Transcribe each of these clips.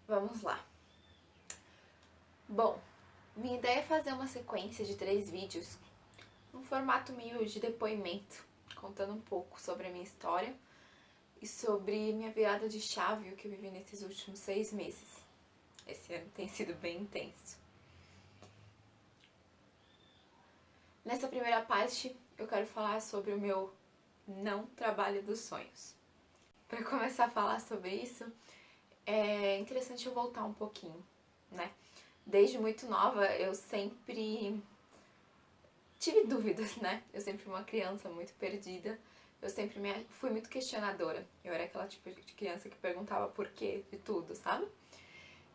Vamos lá. Bom, minha ideia é fazer uma sequência de 3 vídeos, um formato meio de depoimento, contando um pouco sobre a minha história e sobre minha virada de chave, o que eu vivi nesses últimos 6 meses. Esse ano tem sido bem intenso. Nessa primeira parte, eu quero falar sobre o meu não trabalho dos sonhos. Para começar a falar sobre isso, é interessante eu voltar um pouquinho, né? Desde muito nova, eu sempre tive dúvidas, né? Eu sempre fui uma criança muito perdida. Eu sempre fui muito questionadora. Eu era aquela tipo de criança que perguntava porquê de tudo, sabe?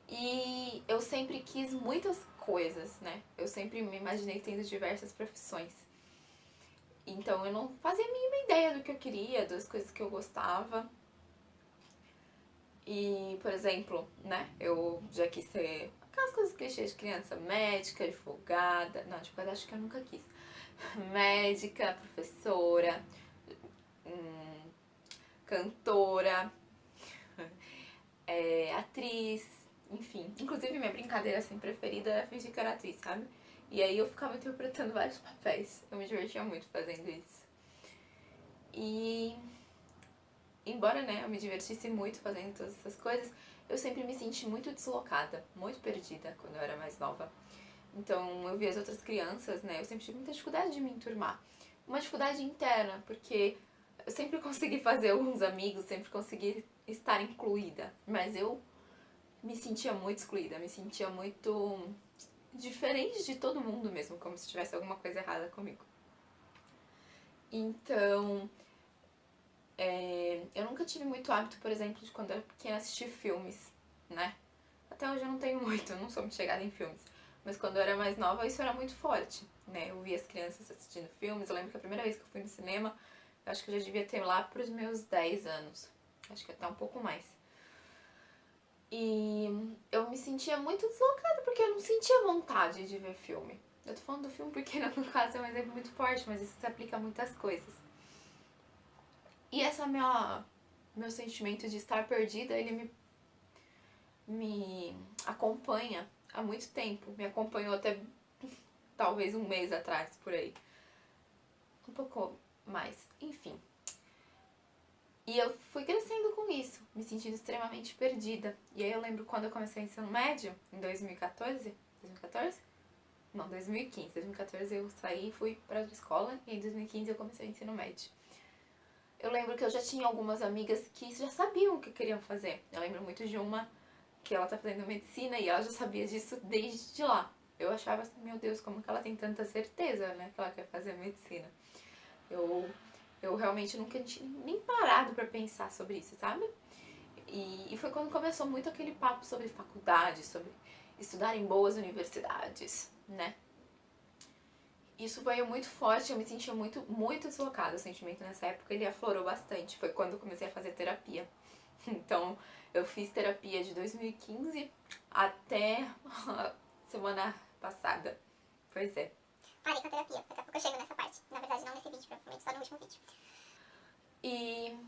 E eu sempre quis muitas coisas, né? Eu sempre me imaginei tendo diversas profissões. Então eu não fazia a mínima ideia do que eu queria, das coisas que eu gostava. E, por exemplo, né, eu já quis ser aquelas coisas clichês de criança, médica, advogada. Não, advogada acho que eu nunca quis. Médica, professora, cantora, atriz, enfim. Inclusive minha brincadeira assim preferida era fingir que era atriz, sabe? E aí eu ficava interpretando vários papéis. Eu me divertia muito fazendo isso. E embora, né, eu me divertisse muito fazendo todas essas coisas, eu sempre me senti muito deslocada, muito perdida quando eu era mais nova. Então eu vi as outras crianças, né, eu sempre tive muita dificuldade de me enturmar. Uma dificuldade interna, porque eu sempre consegui fazer alguns amigos, sempre consegui estar incluída, mas eu me sentia muito excluída, me sentia muito diferente de todo mundo mesmo, como se tivesse alguma coisa errada comigo. Então, eu nunca tive muito hábito, por exemplo, de quando eu era pequena assistir filmes, né? Até hoje eu não tenho muito, eu não sou muito chegada em filmes. Mas quando eu era mais nova, isso era muito forte, né? Eu via as crianças assistindo filmes. Eu lembro que a primeira vez que eu fui no cinema, eu acho que eu já devia ter lá pros meus 10 anos. Acho que até um pouco mais. E eu me sentia muito deslocada, porque eu não sentia vontade de ver filme. Eu tô falando do filme porque, no caso, é um exemplo muito forte, mas isso se aplica a muitas coisas. E essa meu sentimento de estar perdida, ele me acompanha há muito tempo. Me acompanhou até talvez um mês atrás, por aí. Um pouco mais, enfim. E eu fui crescendo com isso, me sentindo extremamente perdida. E aí eu lembro quando eu comecei o ensino médio, em 2014. 2014? Não, 2015. 2014 eu saí e fui pra outra escola, e em 2015 eu comecei o ensino médio. Eu lembro que eu já tinha algumas amigas que já sabiam o que queriam fazer. Eu lembro muito de uma que ela tá fazendo medicina e ela já sabia disso desde lá. Eu achava assim, meu Deus, como que ela tem tanta certeza, né, que ela quer fazer medicina. Eu realmente nunca tinha nem parado pra pensar sobre isso, sabe? E foi quando começou muito aquele papo sobre faculdade, sobre estudar em boas universidades, né? Isso veio muito forte, eu me sentia muito deslocada. O sentimento nessa época ele aflorou bastante. Foi quando eu comecei a fazer terapia. Então, eu fiz terapia de 2015 até a semana passada. Pois é. Parei com a terapia, daqui a pouco eu chego nessa parte. Na verdade, não nesse vídeo, provavelmente só no último vídeo. E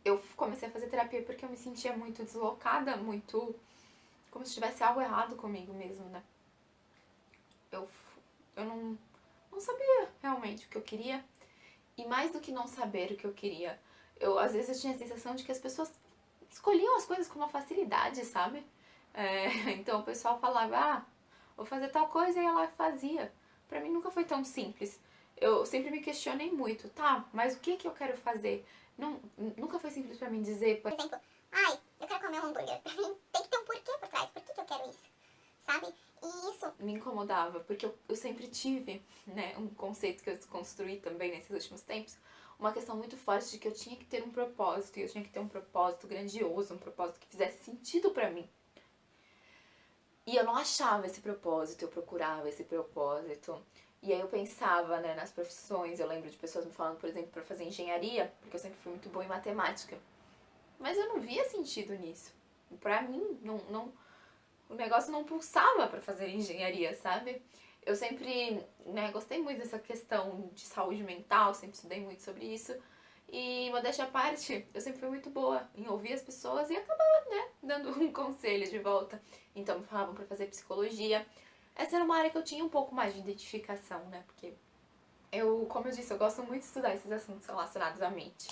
eu comecei a fazer terapia porque eu me sentia muito deslocada, muito como se tivesse algo errado comigo mesmo, né? Eu não sabia realmente o que eu queria. E mais do que não saber o que eu queria, às vezes eu tinha a sensação de que as pessoas escolhiam as coisas com uma facilidade, sabe? Então o pessoal falava, vou fazer tal coisa, e ela fazia. Pra mim nunca foi tão simples. Eu sempre me questionei muito, tá, mas o que eu quero fazer? Nunca foi simples pra mim dizer, Por exemplo, eu quero comer um hambúrguer. Pra mim tem que ter um porquê por trás. Por que eu quero isso? Sabe? E isso me incomodava, porque eu sempre tive, né, um conceito que eu desconstruí também nesses últimos tempos, uma questão muito forte de que eu tinha que ter um propósito, e eu tinha que ter um propósito grandioso, um propósito que fizesse sentido pra mim. E eu não achava esse propósito, eu procurava esse propósito. E aí eu pensava, né, nas profissões, eu lembro de pessoas me falando, por exemplo, para fazer engenharia, porque eu sempre fui muito boa em matemática. Mas eu não via sentido nisso. Pra mim, o negócio não pulsava para fazer engenharia, sabe? Eu sempre, né, gostei muito dessa questão de saúde mental, sempre estudei muito sobre isso. E modéstia à parte, eu sempre fui muito boa em ouvir as pessoas e acabar, né, dando um conselho de volta. Então me falavam pra fazer psicologia. Essa era uma área que eu tinha um pouco mais de identificação, né, porque como eu disse, eu gosto muito de estudar esses assuntos relacionados à mente.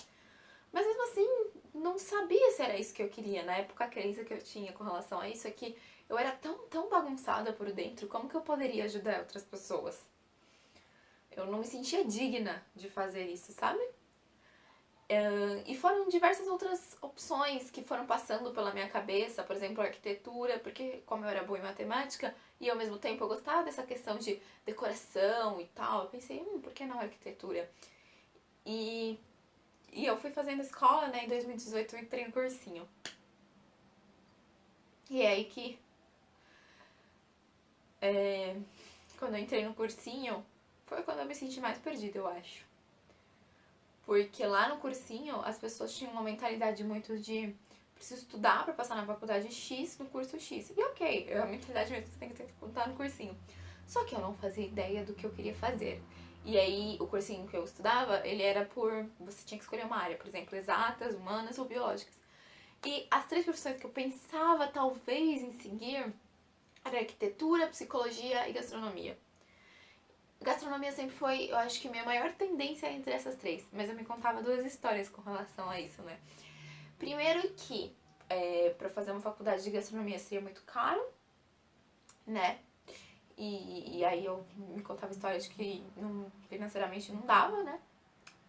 Mas mesmo assim, não sabia se era isso que eu queria. Na época, a crença que eu tinha com relação a isso é que eu era tão bagunçada por dentro, como que eu poderia ajudar outras pessoas? Eu não me sentia digna de fazer isso, sabe? E foram diversas outras opções que foram passando pela minha cabeça, por exemplo, arquitetura, porque como eu era boa em matemática e ao mesmo tempo eu gostava dessa questão de decoração e tal, eu pensei, por que não arquitetura? E eu fui fazendo escola, né, em 2018 eu entrei no cursinho. E é aí que, quando eu entrei no cursinho, foi quando eu me senti mais perdida, eu acho. Porque lá no cursinho, as pessoas tinham uma mentalidade muito de preciso estudar pra passar na faculdade X, no curso X. E ok, é a mentalidade mesmo que você tem que estar no cursinho. Só que eu não fazia ideia do que eu queria fazer. E aí, o cursinho que eu estudava, ele era você tinha que escolher uma área, por exemplo, exatas, humanas ou biológicas. E as 3 profissões que eu pensava, talvez, em seguir, era arquitetura, psicologia e gastronomia. Gastronomia sempre foi, eu acho que minha maior tendência entre essas 3. Mas eu me contava 2 histórias com relação a isso, né? Primeiro que, pra fazer uma faculdade de gastronomia seria muito caro, né? E aí eu me contava histórias de que financeiramente não dava, né?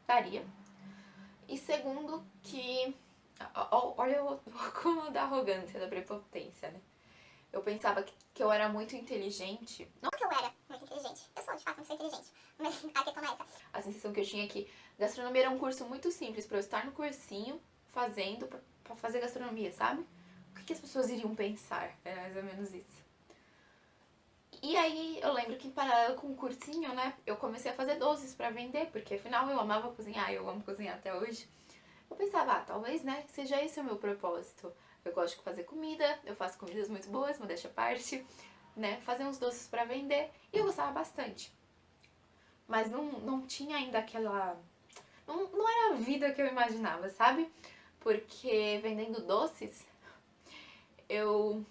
Daria. E segundo que, olha como da arrogância, da prepotência, né? Eu pensava que eu era muito inteligente. Não que eu era muito inteligente. Eu sou, de fato, não sou inteligente. Mas a questão não é essa. A sensação que eu tinha é que gastronomia era um curso muito simples pra eu estar no cursinho fazendo pra fazer gastronomia, sabe? O que as pessoas iriam pensar? Era mais ou menos isso. E aí eu lembro que em paralelo com o cursinho, né, eu comecei a fazer doces pra vender, porque afinal eu amava cozinhar, eu amo cozinhar até hoje. Eu pensava, talvez, né, seja esse o meu propósito. Eu gosto de fazer comida, eu faço comidas muito boas, modéstia à parte, né, fazer uns doces pra vender, e eu gostava bastante. Mas não tinha ainda aquela... Não era a vida que eu imaginava, sabe? Porque vendendo doces, eu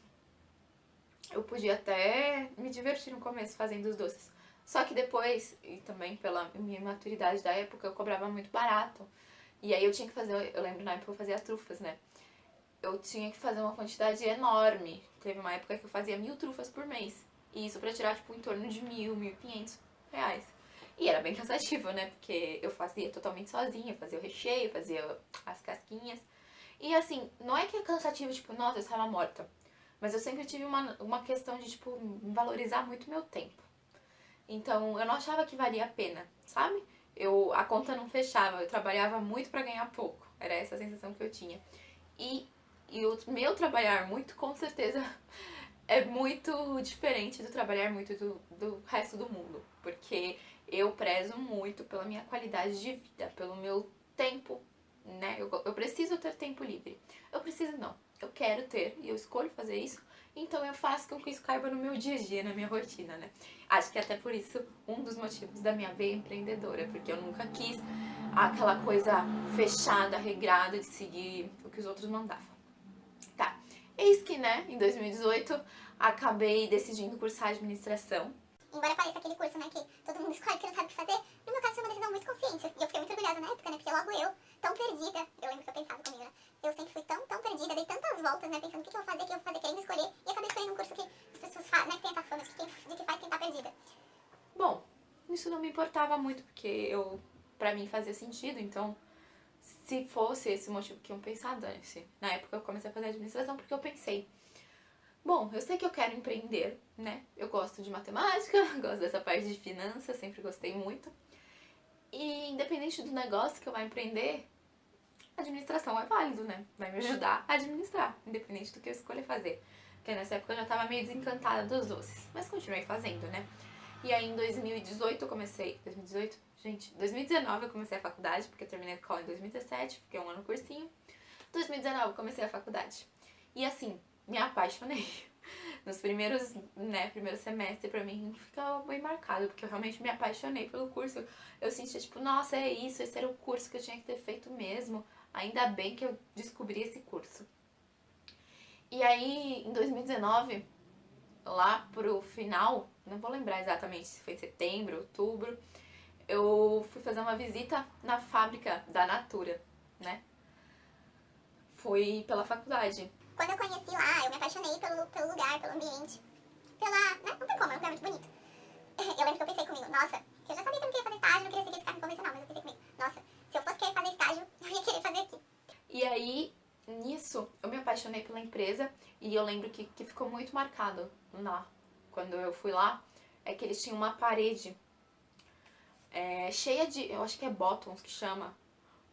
podia até me divertir no começo fazendo os doces. Só que depois, e também pela minha maturidade da época, eu cobrava muito barato. E aí eu tinha que fazer, eu lembro na época eu fazia trufas, né? Eu tinha que fazer uma quantidade enorme. Teve uma época que eu fazia 1000 trufas por mês. E isso pra tirar, tipo, em torno de 1.000, 1.500 reais. E era bem cansativo, né? Porque eu fazia totalmente sozinha, fazia o recheio, fazia as casquinhas. E assim, não é que é cansativo, tipo, nossa, eu estava morta. Mas eu sempre tive uma questão de, tipo, valorizar muito meu tempo. Então, eu não achava que valia a pena, sabe? A conta não fechava, eu trabalhava muito pra ganhar pouco. Era essa a sensação que eu tinha. E o meu trabalhar muito, com certeza, é muito diferente do trabalhar muito do resto do mundo. Porque eu prezo muito pela minha qualidade de vida, pelo meu tempo, né? Eu preciso ter tempo livre. Eu preciso não. Eu quero ter e eu escolho fazer isso, então eu faço com que isso caiba no meu dia a dia, na minha rotina, né? Acho que até por isso, um dos motivos da minha veia empreendedora, porque eu nunca quis aquela coisa fechada, regrada de seguir o que os outros mandavam. Tá, eis que, né, em 2018, acabei decidindo cursar administração. Embora pareça aquele curso, né, que todo mundo escolhe que não sabe o que fazer, no meu caso foi uma decisão muito consciente. E eu fiquei muito orgulhosa na época, né, porque logo eu, tão perdida, eu lembro que eu pensava comigo, né, eu sempre fui tão perdida, dei tantas voltas, né, pensando o que eu vou fazer, querendo escolher, e acabei escolhendo um curso que as pessoas falam, né, que tem essa fama de que faz quem tá perdida. Bom, isso não me importava muito, porque pra mim fazia sentido, então, se fosse esse o motivo que iam pensar, dane-se. Na época eu comecei a fazer administração porque eu pensei, bom, eu sei que eu quero empreender, né? Eu gosto de matemática, gosto dessa parte de finanças, sempre gostei muito. E independente do negócio que eu vá empreender, a administração é válido, né? Vai me ajudar a administrar, independente do que eu escolher fazer. Porque nessa época eu já tava meio desencantada dos doces, mas continuei fazendo, né? E aí em 2018 eu comecei... 2018? Gente, 2019 eu comecei a faculdade, porque eu terminei a escola em 2017, fiquei um ano no cursinho. 2019 eu comecei a faculdade. E assim, me apaixonei. nos primeiros, né, primeiro semestre pra mim ficava bem marcado, porque eu realmente me apaixonei pelo curso. Eu sentia tipo, nossa, é isso, esse era o curso que eu tinha que ter feito mesmo. Ainda bem que eu descobri esse curso. E aí, em 2019, lá pro final, não vou lembrar exatamente se foi setembro, outubro, eu fui fazer uma visita na fábrica da Natura, né? Fui pela faculdade. Quando eu conheci lá, eu me apaixonei pelo lugar, pelo ambiente. Né? Não tem como, é um lugar muito bonito. Eu lembro que eu pensei comigo, nossa, que eu já sabia que eu não queria fazer estágio, não queria seguir esse carro convencional, mas eu pensei comigo, nossa, se eu fosse querer fazer estágio, eu ia querer fazer aqui. E aí, nisso, eu me apaixonei pela empresa e eu lembro que ficou muito marcado lá, quando eu fui lá, é que eles tinham uma parede cheia de, eu acho que é bottoms que chama,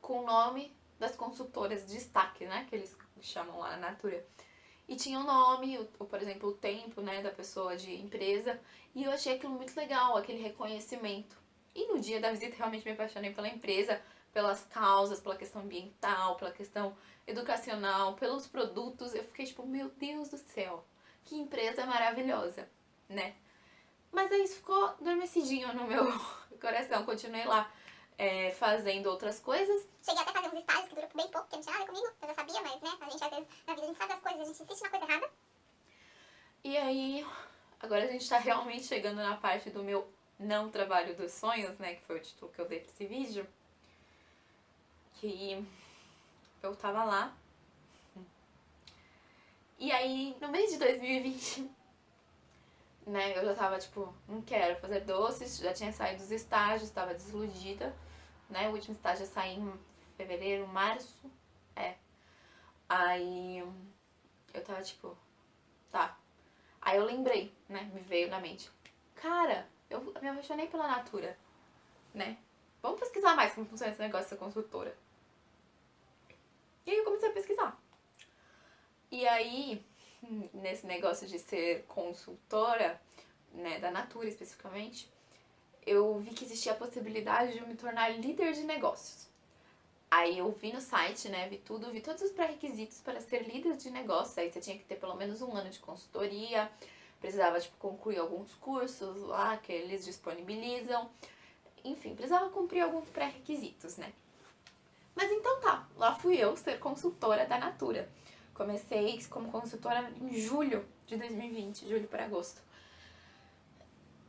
com o nome das consultoras de destaque, né, que eles chamam lá na Natura. E tinha o nome, por exemplo, o tempo, né, da pessoa de empresa, e eu achei aquilo muito legal, aquele reconhecimento. E no dia da visita realmente me apaixonei pela empresa, pelas causas, pela questão ambiental, pela questão educacional, pelos produtos. Eu fiquei tipo, meu Deus do céu, que empresa maravilhosa, né? Mas aí isso ficou adormecidinho no meu coração, continuei lá fazendo outras coisas. Cheguei até a fazer uns estágios que durou bem pouco, porque não tinha nada comigo, eu já sabia, mas né, a gente às vezes, na vida a gente sabe das coisas, a gente insiste na coisa errada. E aí, agora a gente tá realmente chegando na parte do meu não trabalho dos sonhos, né, que foi o título que eu dei pra esse vídeo. Que eu tava lá. E aí, no mês de 2020, né, eu já tava tipo, não quero fazer doces, já tinha saído dos estágios, tava desiludida, né, o último estágio eu saí em fevereiro, março, Aí eu tava tipo, tá. Aí eu lembrei, né, me veio na mente, cara, eu me apaixonei pela Natura, né, vamos pesquisar mais como funciona esse negócio dessa consultora. E aí eu comecei a pesquisar. E aí, nesse negócio de ser consultora, né, da Natura especificamente, eu vi que existia a possibilidade de eu me tornar líder de negócios. Aí eu vi no site, né, vi tudo, vi todos os pré-requisitos para ser líder de negócios. Aí você tinha que ter pelo menos 1 ano de consultoria, precisava, tipo, concluir alguns cursos lá que eles disponibilizam. Enfim, precisava cumprir alguns pré-requisitos, né. Mas então tá, lá fui eu ser consultora da Natura. Comecei como consultora em julho de 2020, julho para agosto.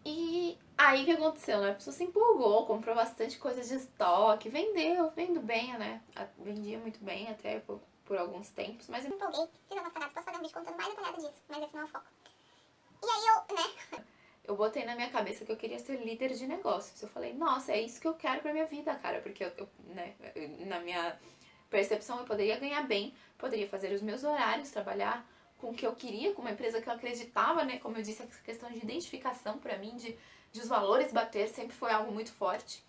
E aí o que aconteceu, né? A pessoa se empolgou, comprou bastante coisa de estoque, vendo bem, né? Vendia muito bem até por alguns tempos, mas Eu me empolguei, fiz umas cagadas, posso fazer um vídeo contando mais detalhado disso, mas esse não é o foco. E aí eu, né, eu botei na minha cabeça que eu queria ser líder de negócios. Eu falei, nossa, é isso que eu quero pra minha vida, cara. Porque né, na minha percepção eu poderia ganhar bem, poderia fazer os meus horários, trabalhar com o que eu queria, com uma empresa que eu acreditava, né? Como eu disse, essa questão de identificação pra mim, de os valores bater, sempre foi algo muito forte.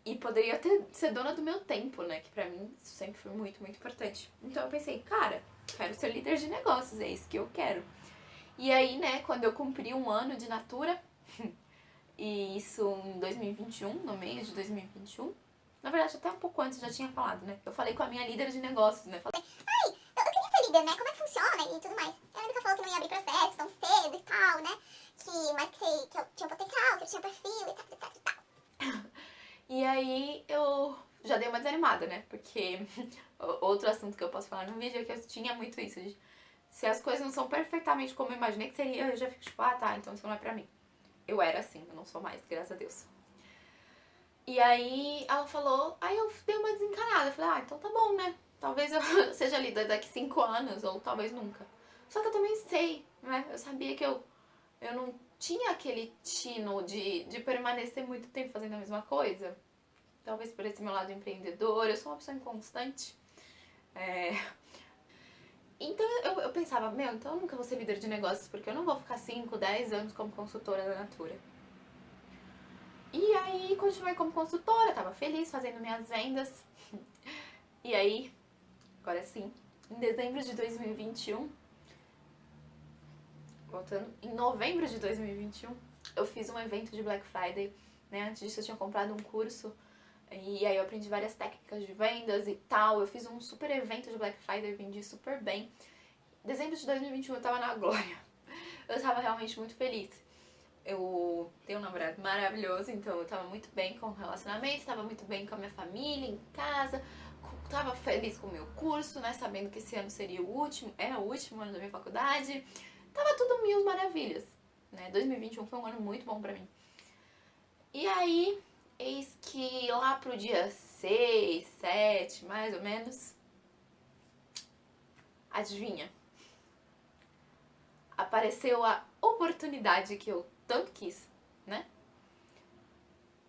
E poderia ser dona do meu tempo, né? Que pra mim isso sempre foi muito, muito importante. Então eu pensei, cara, quero ser líder de negócios, é isso que eu quero. E aí, né, quando eu cumpri 1 ano de Natura, e isso em 2021, no meio de 2021, na verdade até um pouco antes eu já tinha falado, né? Eu falei com a minha líder de negócios, né? Falei, eu queria ser líder, né, como é que funciona e tudo mais. Eu lembro que eu falou que não ia abrir processo tão cedo e tal, né, mas que eu tinha potencial, que eu tinha perfil e tal, etc e tal. E aí eu já dei uma desanimada, né? Porque outro assunto que eu posso falar no vídeo é que eu tinha muito isso de se as coisas não são perfeitamente como eu imaginei que seria, eu já fico tipo, ah tá, então isso não é pra mim. Eu era assim, eu não sou mais, graças a Deus. E aí ela falou, aí eu dei uma desencanada, eu falei, ah, então tá bom, né? Talvez eu seja líder daqui 5 anos, ou talvez nunca. Só que eu também sei, né? Eu sabia que eu não tinha aquele tino de permanecer muito tempo fazendo a mesma coisa. Talvez por esse meu lado empreendedor, eu sou uma pessoa inconstante. Então eu pensava, meu, então eu nunca vou ser líder de negócios, porque eu não vou ficar 5, 10 anos como consultora da Natura. E aí continuei como consultora, tava feliz fazendo minhas vendas. E aí, agora sim, em dezembro de 2021, voltando, em novembro de 2021, eu fiz um evento de Black Friday, né? Antes disso eu tinha comprado um curso e aí eu aprendi várias técnicas de vendas e tal. Eu fiz um super evento de Black Friday, vendi super bem. Dezembro de 2021 eu tava na glória. eu tava realmente muito feliz. Eu tenho um namorado maravilhoso, então eu tava muito bem com o relacionamento, tava muito bem com a minha família, em casa, tava feliz com o meu curso, né, sabendo que esse ano seria o último, o último ano da minha faculdade. Tava tudo mil maravilhas, né? 2021 foi um ano muito bom pra mim. E aí, eis que lá pro dia 6, 7, mais ou menos, adivinha? Apareceu a oportunidade que eu tanto quis, né?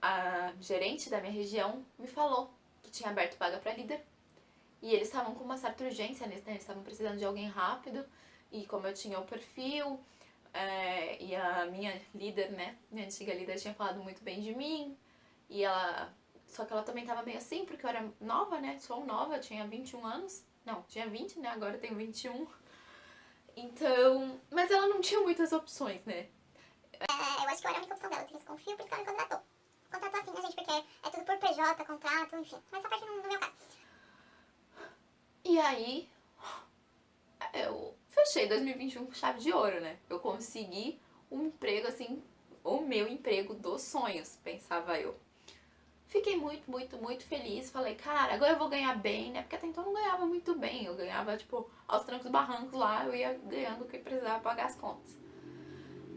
A gerente da minha região me falou que tinha aberto vaga pra líder. E eles estavam com uma certa urgência nisso, né? Eles estavam precisando de alguém rápido. E como eu tinha o perfil, e a minha líder, né? Minha antiga líder tinha falado muito bem de mim. E ela... Só que ela também tava meio assim, porque eu era nova, né? Sou nova, eu tinha 21 anos. Não, tinha 20, né? Agora eu tenho 21. Então... Mas ela não tinha muitas opções, né? Eu acho que eu era a única opção dela, eu tinha esse confio, por isso que ela me contratou. Contratou assim, né, gente? Porque é tudo por PJ, contrato, enfim. Mas essa parte não é o meu caso. E aí... Eu fechei 2021 com chave de ouro, né? Eu consegui um emprego, assim... O meu emprego dos sonhos, pensava eu. Fiquei muito, muito, muito feliz. Falei, cara, agora eu vou ganhar bem, né? Porque até então eu não ganhava muito bem. Eu ganhava, tipo, aos trancos e barrancos lá, eu ia ganhando o que precisava pagar as contas.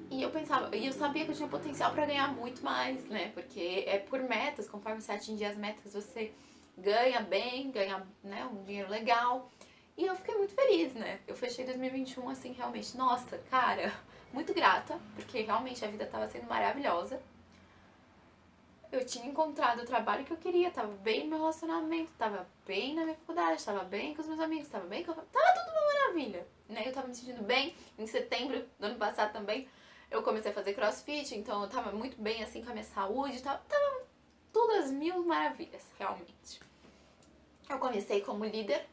E eu pensava, e eu sabia que eu tinha potencial pra ganhar muito mais, né? Porque é por metas, conforme você atingir as metas, você ganha bem, ganha, né, um dinheiro legal. E eu fiquei muito feliz, né? Eu fechei 2021 assim, realmente, nossa, cara, muito grata, porque realmente a vida tava sendo maravilhosa. Eu tinha encontrado o trabalho que eu queria, tava bem no meu relacionamento, tava bem na minha faculdade, tava bem com os meus amigos, tava bem com a... Tava tudo uma maravilha, né? Eu tava me sentindo bem. Em setembro do ano passado também, eu comecei a fazer crossfit, então eu tava muito bem assim com a minha saúde, tava tudo às mil maravilhas, realmente. Eu comecei como líder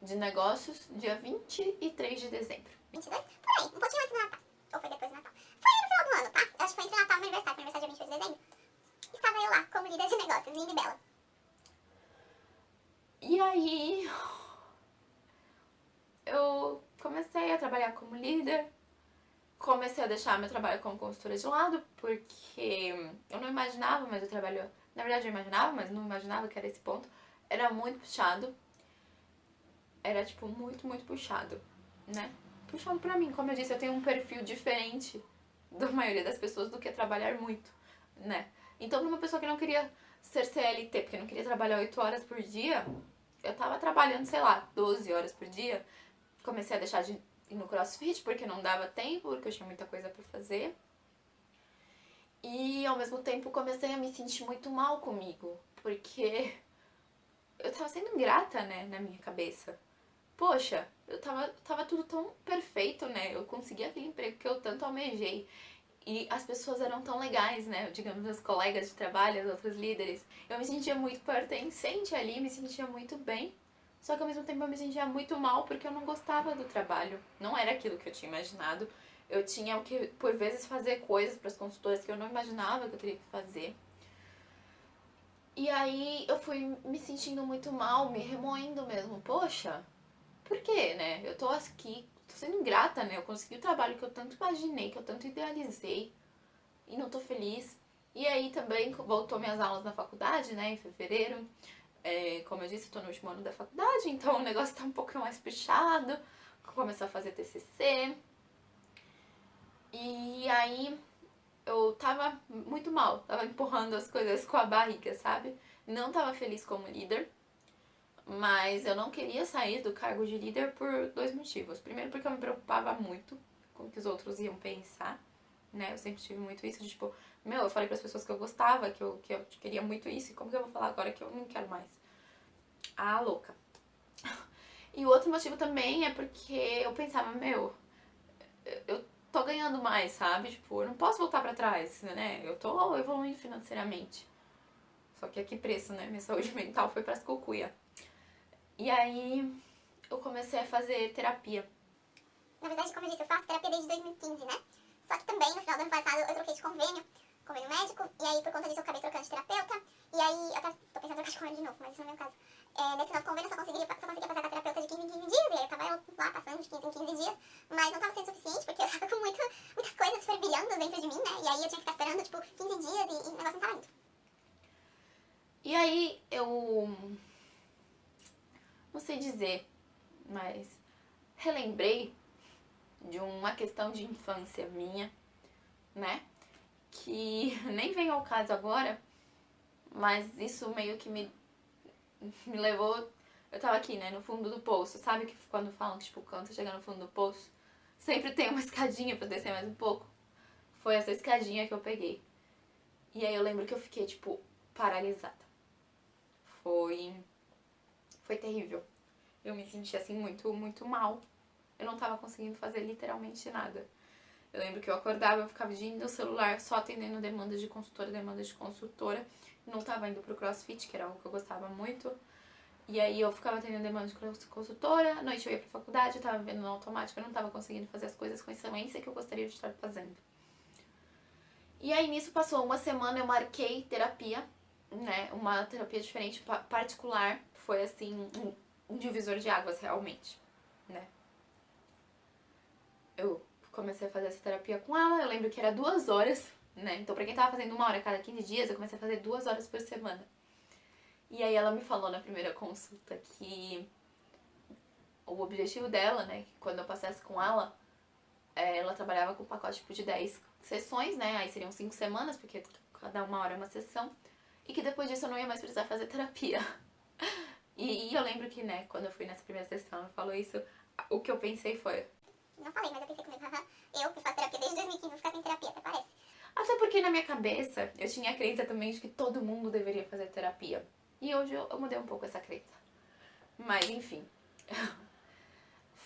de negócios dia 23 de dezembro. 22? Por aí, um pouquinho antes do Natal. Ou foi depois do Natal? Foi no final do ano, tá? Eu acho que foi entre Natal e meu aniversário dia 22 de dezembro. Estava eu lá, como líder de negócios, linda e bela. E aí, eu comecei a trabalhar como líder, comecei a deixar meu trabalho como consultora de lado, porque eu não imaginava, mas o trabalho... Na verdade eu imaginava, mas não imaginava que era esse ponto. Era muito puxado. Era, tipo, muito, muito puxado, né? Puxado pra mim. Como eu disse, eu tenho um perfil diferente da maioria das pessoas do que trabalhar muito, né? Então, pra uma pessoa que não queria ser CLT, porque não queria trabalhar 8 horas por dia, eu tava trabalhando, sei lá, 12 horas por dia. Comecei a deixar de ir no CrossFit porque não dava tempo, porque eu tinha muita coisa pra fazer. E, ao mesmo tempo, comecei a me sentir muito mal comigo, porque eu tava sendo ingrata, né, na minha cabeça. Poxa, tava tudo tão perfeito, né? Eu consegui aquele emprego que eu tanto almejei. E as pessoas eram tão legais, né? Digamos, meus colegas de trabalho, os outros líderes. Eu me sentia muito pertencente ali, me sentia muito bem. Só que ao mesmo tempo eu me sentia muito mal porque eu não gostava do trabalho. Não era aquilo que eu tinha imaginado. Eu tinha que, por vezes, fazer coisas para as consultoras que eu não imaginava que eu teria que fazer. E aí eu fui me sentindo muito mal, me remoendo mesmo. Poxa, por quê, né? Eu tô aqui, tô sendo ingrata, né? Eu consegui o trabalho que eu tanto imaginei, que eu tanto idealizei e não tô feliz. E aí também voltou minhas aulas na faculdade, né, em fevereiro. Como eu disse, eu tô no último ano da faculdade, então o negócio tá um pouco mais puxado. Começar a fazer TCC. E aí eu tava muito mal, tava empurrando as coisas com a barriga, sabe? Não tava feliz como líder. Mas eu não queria sair do cargo de líder por 2 motivos. Primeiro, porque eu me preocupava muito com o que os outros iam pensar, né? Eu sempre tive muito isso de tipo, eu falei pras pessoas que eu gostava, que eu queria muito isso, e como que eu vou falar agora que eu não quero mais? Ah, louca. E o outro motivo também é porque eu pensava, eu tô ganhando mais, sabe? Tipo, eu não posso voltar pra trás, né? Eu tô evoluindo financeiramente. Só que a que preço, né? Minha saúde mental foi pras cucuia. E aí eu comecei a fazer terapia. Na verdade, como eu disse, eu faço terapia desde 2015, né? Só que também, no final do ano passado, eu troquei de convênio médico, e aí por conta disso eu acabei trocando de terapeuta, e aí eu até tô pensando em trocar de convênio de novo, mas isso não é o meu caso. Nesse novo convênio eu só conseguia passar com a terapeuta de 15 em 15 dias, e aí eu tava lá passando de 15 em 15 dias, mas não tava sendo suficiente, porque eu tava com tipo, 15 dias e o negócio não tava indo. E aí eu não sei dizer, mas relembrei de uma questão de infância minha, né? Que nem vem ao caso agora, mas isso meio que me levou. Eu tava aqui, né, no fundo do poço. Sabe que quando falam que, tipo, quando você chega no fundo do poço, sempre tem uma escadinha pra descer mais um pouco? Foi essa escadinha que eu peguei. E aí eu lembro que eu fiquei, tipo, paralisada. Foi terrível. Eu me senti, assim, muito, muito mal. Eu não tava conseguindo fazer literalmente nada. Eu lembro que eu acordava, eu ficava no celular só atendendo demandas de consultora. Não tava indo pro CrossFit, que era algo que eu gostava muito. E aí eu ficava atendendo demandas de consultora. À noite eu ia pra faculdade, eu tava vendo no automático. Eu não tava conseguindo fazer as coisas com excelência que eu gostaria de estar fazendo. E aí nisso passou uma semana, eu marquei terapia, né? Uma terapia diferente, particular. Foi assim, um divisor de águas realmente, né? Eu comecei a fazer essa terapia com ela, eu lembro que era 2 horas, né? Então pra quem tava fazendo 1 hora a cada 15 dias, eu comecei a fazer 2 horas por semana. E aí ela me falou na primeira consulta que o objetivo dela, né, que quando eu passasse com ela, ela trabalhava com um pacote tipo de 10 sessões, né? Aí seriam 5 semanas, porque cada 1 hora é uma sessão. E que depois disso eu não ia mais precisar fazer terapia. E eu lembro que, né, quando eu fui nessa primeira sessão, ela falou isso, o que eu pensei foi... Não falei, mas eu pensei comigo, haha, eu que faço terapia desde 2015, vou ficar sem terapia, até parece. Até porque na minha cabeça, eu tinha a crença também de que todo mundo deveria fazer terapia. E hoje eu mudei um pouco essa crença. Mas, enfim...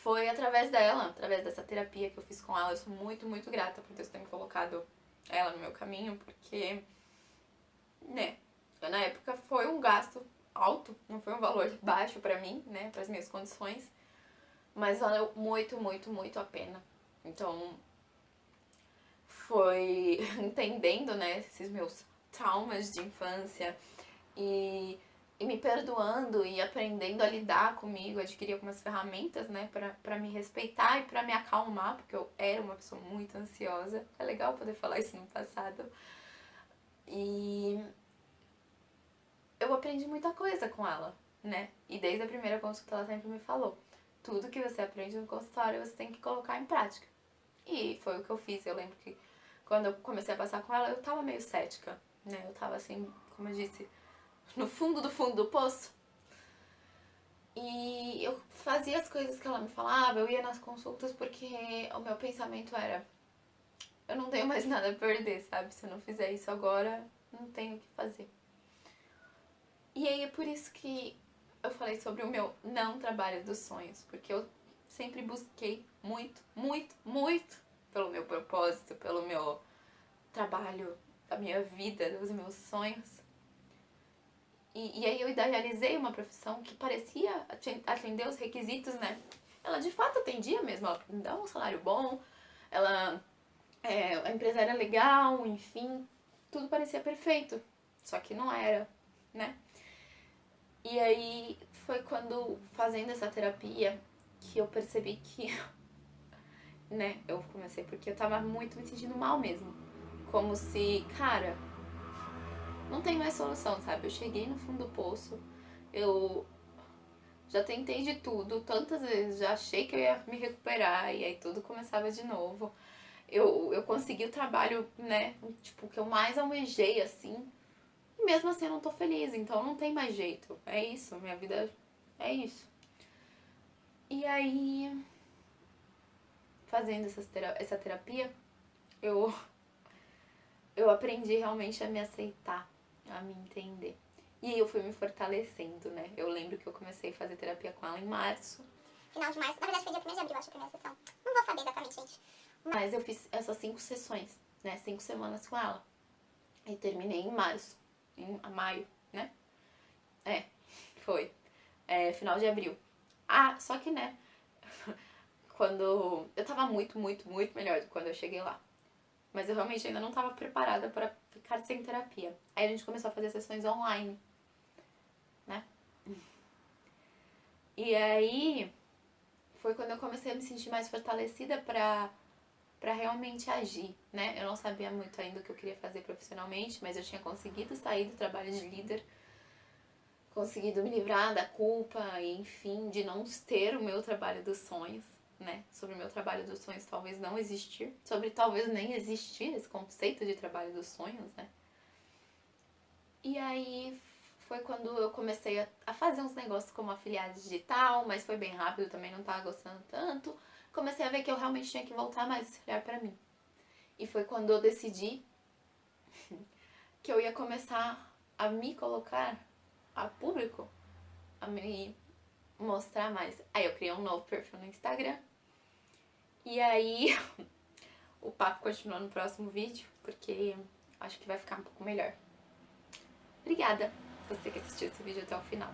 Foi através dela, através dessa terapia que eu fiz com ela. Eu sou muito, muito grata por Deus ter me colocado ela no meu caminho, porque, né, na época foi um gasto alto, não foi um valor baixo pra mim, né, pras minhas condições, mas valeu muito, muito, muito a pena. Então, foi entendendo, né, esses meus traumas de infância e me perdoando e aprendendo a lidar comigo, adquirir algumas ferramentas, né, pra me respeitar e pra me acalmar, porque eu era uma pessoa muito ansiosa. É legal poder falar isso no passado. E eu aprendi muita coisa com ela, né, e desde a primeira consulta ela sempre me falou: tudo que você aprende no consultório você tem que colocar em prática. E foi o que eu fiz. Eu lembro que quando eu comecei a passar com ela, eu tava meio cética, né, eu tava assim, como eu disse, no fundo do poço. E eu fazia as coisas que ela me falava, eu ia nas consultas porque o meu pensamento era: eu não tenho mais nada a perder, sabe? Se eu não fizer isso agora, não tenho o que fazer. E aí é por isso que eu falei sobre o meu não trabalho dos sonhos, porque eu sempre busquei muito, muito, muito pelo meu propósito, pelo meu trabalho, da minha vida, dos meus sonhos. E aí eu idealizei uma profissão que parecia atender os requisitos, né? Ela de fato atendia mesmo, ela me dava um salário bom, a empresa era legal, enfim, tudo parecia perfeito. Só que não era, né? E aí foi quando, fazendo essa terapia, que eu percebi que, né, eu comecei porque eu tava muito me sentindo mal mesmo. Como se, cara, não tem mais solução, sabe? Eu cheguei no fundo do poço, eu já tentei de tudo, tantas vezes, já achei que eu ia me recuperar e aí tudo começava de novo. Eu consegui o trabalho, né, tipo, que eu mais almejei, assim, e mesmo assim eu não tô feliz, então não tem mais jeito. É isso, minha vida é isso. E aí, fazendo essa terapia, eu aprendi realmente a me aceitar, a me entender. E aí eu fui me fortalecendo, né? Eu lembro que eu comecei a fazer terapia com ela em março. Final de março, na verdade foi dia 1º de abril, acho, a primeira sessão. Não vou saber exatamente, gente. Mas eu fiz essas 5 sessões, né? 5 semanas com ela. E terminei em março, em maio, né? Foi. Final de abril. Ah, só que, né? Quando... Eu tava muito, muito, muito melhor do que quando eu cheguei lá. Mas eu realmente ainda não tava preparada pra ficar sem terapia. Aí a gente começou a fazer sessões online, né? E aí foi quando eu comecei a me sentir mais fortalecida pra pra realmente agir, né? Eu não sabia muito ainda o que eu queria fazer profissionalmente, mas eu tinha conseguido sair do trabalho de líder, conseguido me livrar da culpa e, enfim, de não ter o meu trabalho dos sonhos, né? Sobre o meu trabalho dos sonhos talvez não existir, sobre talvez nem existir esse conceito de trabalho dos sonhos, né? E aí foi quando eu comecei a fazer uns negócios como afiliado digital, mas foi bem rápido, também não tava gostando tanto. Comecei a ver que eu realmente tinha que voltar mais esse olhar pra mim. E foi quando eu decidi que eu ia começar a me colocar a público, a me mostrar mais. Aí eu criei um novo perfil no Instagram. E aí o papo continua no próximo vídeo, porque acho que vai ficar um pouco melhor. Obrigada você que assistiu esse vídeo até o final.